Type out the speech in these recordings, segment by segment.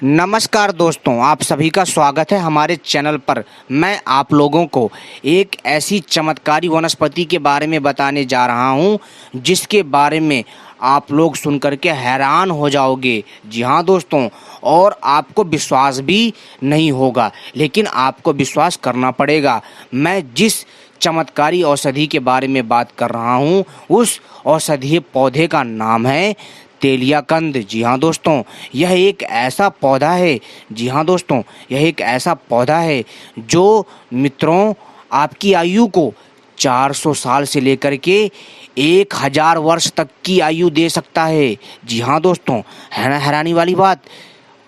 नमस्कार दोस्तों, आप सभी का स्वागत है हमारे चैनल पर। मैं आप लोगों को एक ऐसी चमत्कारी वनस्पति के बारे में बताने जा रहा हूं जिसके बारे में आप लोग सुनकर के हैरान हो जाओगे। जी हाँ दोस्तों, और आपको विश्वास भी नहीं होगा, लेकिन आपको विश्वास करना पड़ेगा। मैं जिस चमत्कारी औषधि के बारे में बात कर रहा हूँ उस औषधीय पौधे का नाम है तेलियाकंद। जी हाँ दोस्तों, यह एक ऐसा पौधा है। जी हाँ दोस्तों, यह एक ऐसा पौधा है जो मित्रों आपकी आयु को 400 साल से लेकर के 1000 वर्ष तक की आयु दे सकता है। जी हाँ दोस्तों, है ना हैरानी वाली बात।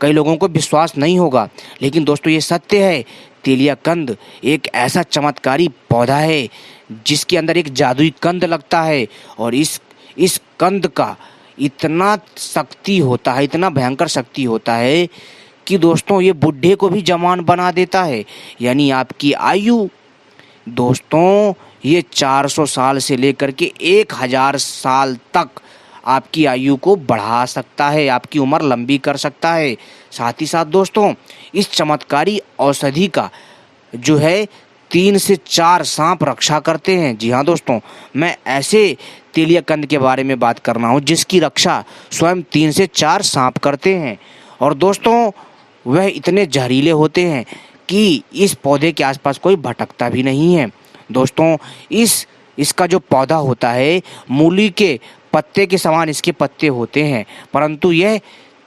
कई लोगों को विश्वास नहीं होगा, लेकिन दोस्तों ये सत्य है। तेलियाकंद एक ऐसा चमत्कारी पौधा है जिसके अंदर एक जादुई कंद लगता है, और इस कंद का इतना शक्ति होता है, इतना भयंकर शक्ति होता है कि दोस्तों ये बुढ़े को भी जवान बना देता है। यानी आपकी आयु दोस्तों ये 400 साल से लेकर के 1000 साल तक आपकी आयु को बढ़ा सकता है, आपकी उम्र लंबी कर सकता है। साथ ही साथ दोस्तों इस चमत्कारी औषधि का जो है 3 से 4 सांप रक्षा करते हैं। जी हाँ दोस्तों, मैं ऐसे तेलियाकंद के बारे में बात कर रहा हूँ जिसकी रक्षा स्वयं 3 से 4 सांप करते हैं। और दोस्तों वह इतने जहरीले होते हैं कि इस पौधे के आसपास कोई भटकता भी नहीं है। दोस्तों इसका जो पौधा होता है मूली के पत्ते के समान इसके पत्ते होते हैं, परंतु यह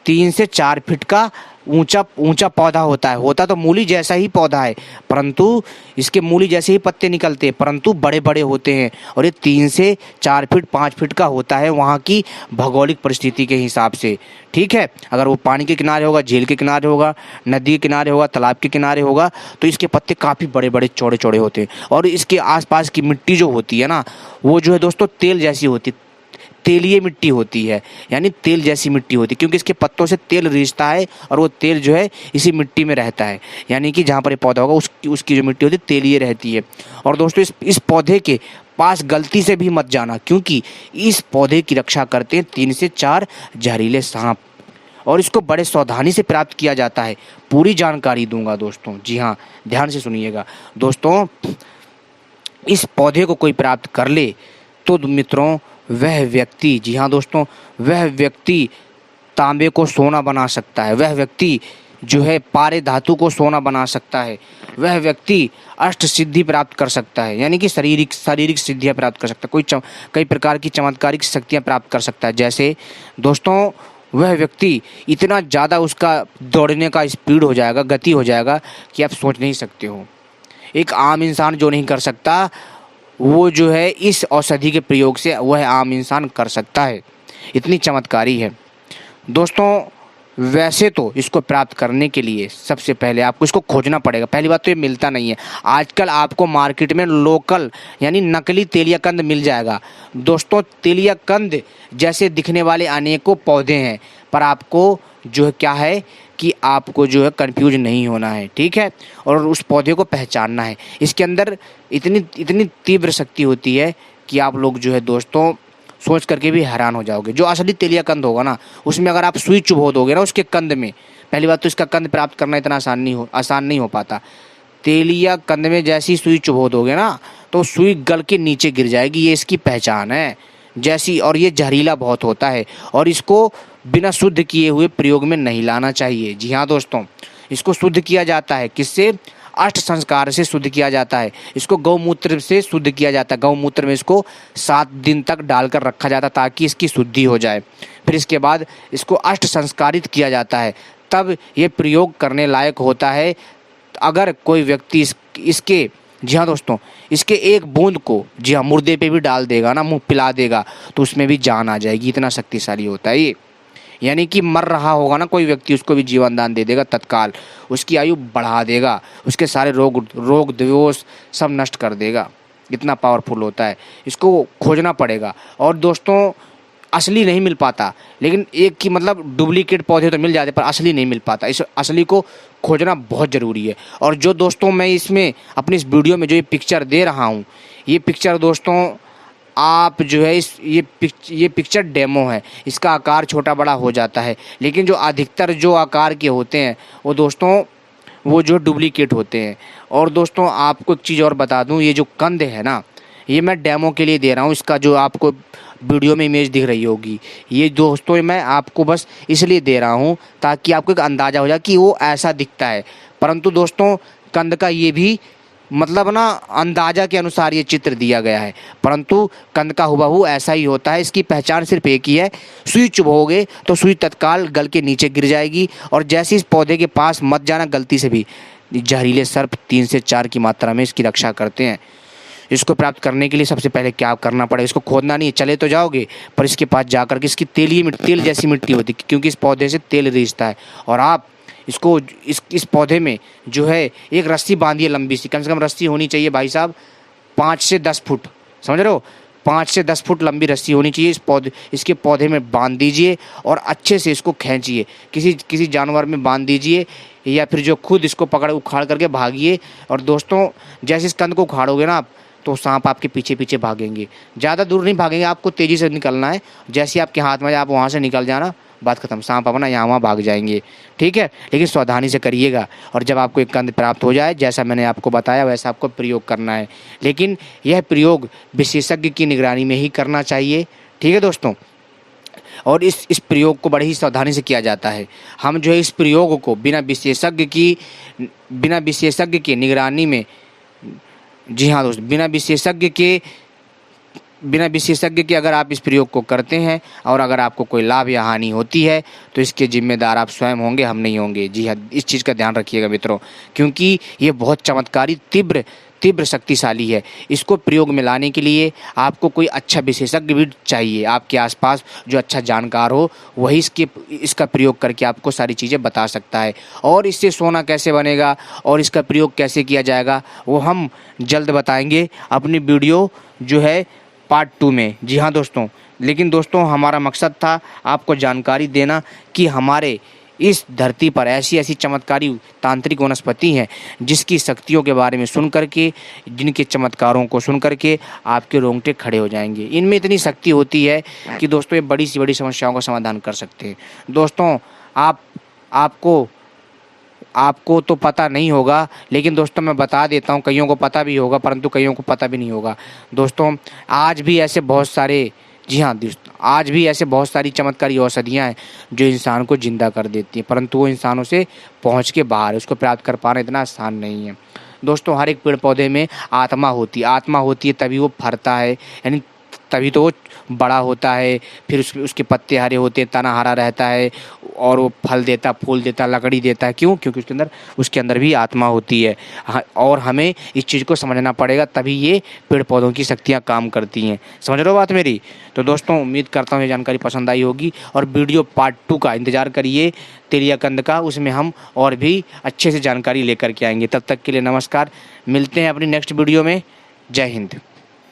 3 से 4 फीट का ऊंचा पौधा होता तो मूली जैसा ही पौधा है, परंतु इसके मूली जैसे ही पत्ते निकलते हैं, परंतु बड़े बड़े होते हैं। और ये 3 से 4 फीट 5 फीट का होता है वहाँ की भौगोलिक परिस्थिति के हिसाब से। ठीक है, अगर वो पानी के किनारे होगा, झील के किनारे होगा, नदी के किनारे होगा, तालाब के किनारे होगा, तो इसके पत्ते काफ़ी बड़े बड़े चौड़े चौड़े होते हैं। और इसके आसपास की मिट्टी जो होती है ना, वो जो है दोस्तों तेल जैसी होती है, तेलीय मिट्टी होती है, यानी तेल जैसी मिट्टी होती है, क्योंकि इसके पत्तों से तेल रिसता है और वो तेल जो है इसी मिट्टी में रहता है। यानी कि जहाँ पर ये पौधा होगा उसकी जो मिट्टी होती है तेलीय रहती है। और दोस्तों इस पौधे के पास गलती से भी मत जाना, क्योंकि इस पौधे की रक्षा करते हैं 3 से 4 जहरीले सांप, और इसको बड़े सावधानी से प्राप्त किया जाता है। पूरी जानकारी दूंगा दोस्तों, जी हाँ ध्यान से सुनिएगा दोस्तों। इस पौधे को कोई प्राप्त कर ले तो मित्रों वह व्यक्ति, जी हाँ दोस्तों, वह व्यक्ति तांबे को सोना बना सकता है, वह व्यक्ति जो है पारे धातु को सोना बना सकता है, वह व्यक्ति अष्ट सिद्धि प्राप्त कर सकता है, यानी कि शारीरिक सिद्धियाँ प्राप्त कर सकता है, कई प्रकार की चमत्कारिक शक्तियाँ प्राप्त कर सकता है। जैसे दोस्तों वह व्यक्ति इतना ज़्यादा उसका दौड़ने का स्पीड हो जाएगा, गति हो जाएगा कि आप सोच नहीं सकते हो। एक आम इंसान जो नहीं कर सकता वो जो है इस औषधि के प्रयोग से वह आम इंसान कर सकता है। इतनी चमत्कारी है दोस्तों। वैसे तो इसको प्राप्त करने के लिए सबसे पहले आपको इसको खोजना पड़ेगा। पहली बात तो ये मिलता नहीं है। आजकल आपको मार्केट में लोकल यानी नकली तेलियाकंद मिल जाएगा। दोस्तों तेलियाकंद जैसे दिखने वाले अनेकों पौधे हैं, पर आपको जो है क्या है कि आपको जो है कंफ्यूज नहीं होना है, ठीक है, और उस पौधे को पहचानना है। इसके अंदर इतनी तीव्र शक्ति होती है कि आप लोग जो है दोस्तों सोच करके भी हैरान हो जाओगे। जो असली तेलियाकंद होगा ना, उसमें अगर आप सुई चुभो दोगे ना उसके कंद में, पहली बात तो इसका कंद प्राप्त करना इतना आसान नहीं हो पाता। तेलियाकंद में जैसी सुई चुभो दोगे ना तो सुई गल के नीचे गिर जाएगी, ये इसकी पहचान है जैसी। और ये जहरीला बहुत होता है और इसको बिना शुद्ध किए हुए प्रयोग में नहीं लाना चाहिए। जी हाँ दोस्तों, इसको शुद्ध किया जाता है किससे? अष्ट संस्कार से शुद्ध किया जाता है। इसको गौमूत्र से शुद्ध किया जाता है। गौमूत्र में इसको 7 दिन तक डालकर रखा जाता है ताकि इसकी शुद्धि हो जाए। फिर इसके बाद इसको अष्ट संस्कारित किया जाता है, तब ये प्रयोग करने लायक होता है। अगर कोई व्यक्ति इसके जी हाँ दोस्तों, इसके एक बूंद को जी हाँ मुर्दे पे भी डाल देगा ना, मुंह पिला देगा, तो उसमें भी जान आ जाएगी। इतना शक्तिशाली होता है ये। यानी कि मर रहा होगा ना कोई व्यक्ति, उसको भी जीवन दान दे देगा तत्काल, उसकी आयु बढ़ा देगा, उसके सारे रोग दोष सब नष्ट कर देगा। इतना पावरफुल होता है। इसको खोजना पड़ेगा। और दोस्तों असली नहीं मिल पाता, लेकिन एक की मतलब डुप्लीकेट पौधे तो मिल जाते पर असली नहीं मिल पाता। इस असली को खोजना बहुत ज़रूरी है। और जो दोस्तों मैं इसमें अपनी इस वीडियो में जो ये पिक्चर दे रहा हूँ, ये पिक्चर दोस्तों आप जो है ये पिक्चर डेमो है, इसका आकार छोटा बड़ा हो जाता है, लेकिन जो अधिकतर जो आकार के होते हैं वो दोस्तों वो जो डुप्लीकेट होते हैं। और दोस्तों आपको एक चीज़ और बता दूं, ये जो कंद है ना, ये मैं डेमो के लिए दे रहा हूँ। इसका जो आपको वीडियो में इमेज दिख रही होगी, ये दोस्तों मैं आपको बस इसलिए दे रहा हूँ ताकि आपको एक अंदाज़ा हो जाए कि वो ऐसा दिखता है। परंतु दोस्तों कंद का ये भी मतलब ना अंदाजा के अनुसार ये चित्र दिया गया है, परंतु कंद का हुबहू ऐसा ही होता है। इसकी पहचान सिर्फ एक ही है, सुई चुभोगे तो सुई तत्काल गल के नीचे गिर जाएगी। और जैसे इस पौधे के पास मत जाना गलती से भी। जहरीले सर्प 3 से 4 की मात्रा में इसकी रक्षा करते हैं। इसको प्राप्त करने के लिए सबसे पहले क्या करना पड़ेगा, इसको खोदना नहीं है, चले तो जाओगे पर इसके पास जाकर के इसकी तेल जैसी मिट्टी होती है, क्योंकि इस पौधे से तेल रिसता है। और आप इसको इस पौधे में जो है एक रस्सी बांधिए लंबी सी, कम से कम रस्सी होनी चाहिए भाई साहब 5 से 10 फुट, समझ रहे हो, 5 से 10 फुट लंबी रस्सी होनी चाहिए। इसके पौधे में बांध दीजिए और अच्छे से इसको खींचिए, किसी जानवर में बांध दीजिए या फिर जो खुद इसको उखाड़ करके भागिए। और दोस्तों जैसे इस कंद को उखाड़ोगे ना आप, तो सांप आपके पीछे पीछे भागेंगे, ज़्यादा दूर नहीं भागेंगे, आपको तेज़ी से निकलना है। जैसे आपके हाथ में आप वहाँ से निकल जाना, बात खत्म, सांप अपना यहाँ वहाँ भाग जाएंगे, ठीक है। लेकिन सावधानी से करिएगा। और जब आपको एक कंद प्राप्त हो जाए, जैसा मैंने आपको बताया वैसा आपको प्रयोग करना है, लेकिन यह प्रयोग विशेषज्ञ की निगरानी में ही करना चाहिए, ठीक है दोस्तों। और इस प्रयोग को बड़ी ही सावधानी से किया जाता है। हम जो है इस प्रयोग को बिना विशेषज्ञ की निगरानी में, जी हाँ दोस्तों, बिना विशेषज्ञ के अगर आप इस प्रयोग को करते हैं और अगर आपको कोई लाभ या हानि होती है तो इसके जिम्मेदार आप स्वयं होंगे, हम नहीं होंगे। जी हाँ, इस चीज़ का ध्यान रखिएगा मित्रों, क्योंकि ये बहुत चमत्कारी तीव्र शक्तिशाली है। इसको प्रयोग में लाने के लिए आपको कोई अच्छा विशेषज्ञ भी चाहिए, आपके आसपास जो अच्छा जानकार हो, वही इसका प्रयोग करके आपको सारी चीज़ें बता सकता है। और इससे सोना कैसे बनेगा और इसका प्रयोग कैसे किया जाएगा वो हम जल्द बताएंगे अपनी वीडियो जो है पार्ट 2 में। जी हाँ दोस्तों, लेकिन दोस्तों हमारा मकसद था आपको जानकारी देना कि हमारे इस धरती पर ऐसी चमत्कारी तांत्रिक वनस्पति हैं जिसकी शक्तियों के बारे में सुन करके, जिनके चमत्कारों को सुन करके आपके रोंगटे खड़े हो जाएंगे। इनमें इतनी शक्ति होती है कि दोस्तों ये बड़ी से बड़ी समस्याओं का समाधान कर सकते हैं। दोस्तों आपको तो पता नहीं होगा, लेकिन दोस्तों मैं बता देता हूँ, कईयों को पता भी होगा परंतु कईयों को पता भी नहीं होगा। दोस्तों आज भी ऐसे बहुत सारे, जी हाँ दोस्तों, आज भी ऐसे बहुत सारी चमत्कारी औषधियाँ हैं जो इंसान को जिंदा कर देती हैं, परंतु वो इंसानों से पहुँच के बाहर है, उसको प्राप्त कर पाना इतना आसान नहीं है। दोस्तों हर एक पेड़ पौधे में आत्मा होती है, तभी वो फरता है, यानी तभी तो वो बड़ा होता है। फिर उसके पत्ते हरे होते हैं, तना हरा रहता है और वो फल देता, फूल देता, लकड़ी देता है। क्यों? क्योंकि उसके अंदर भी आत्मा होती है। और हमें इस चीज़ को समझना पड़ेगा, तभी ये पेड़ पौधों की शक्तियाँ काम करती हैं। समझ रहे हो बात मेरी? तो दोस्तों उम्मीद करता हूँ ये जानकारी पसंद आई होगी और वीडियो पार्ट 2 का इंतज़ार करिए, तेलिया कंद का, उसमें हम और भी अच्छे से जानकारी लेकर के आएंगे। तब तक के लिए नमस्कार, मिलते हैं अपनी नेक्स्ट वीडियो में। जय हिंद।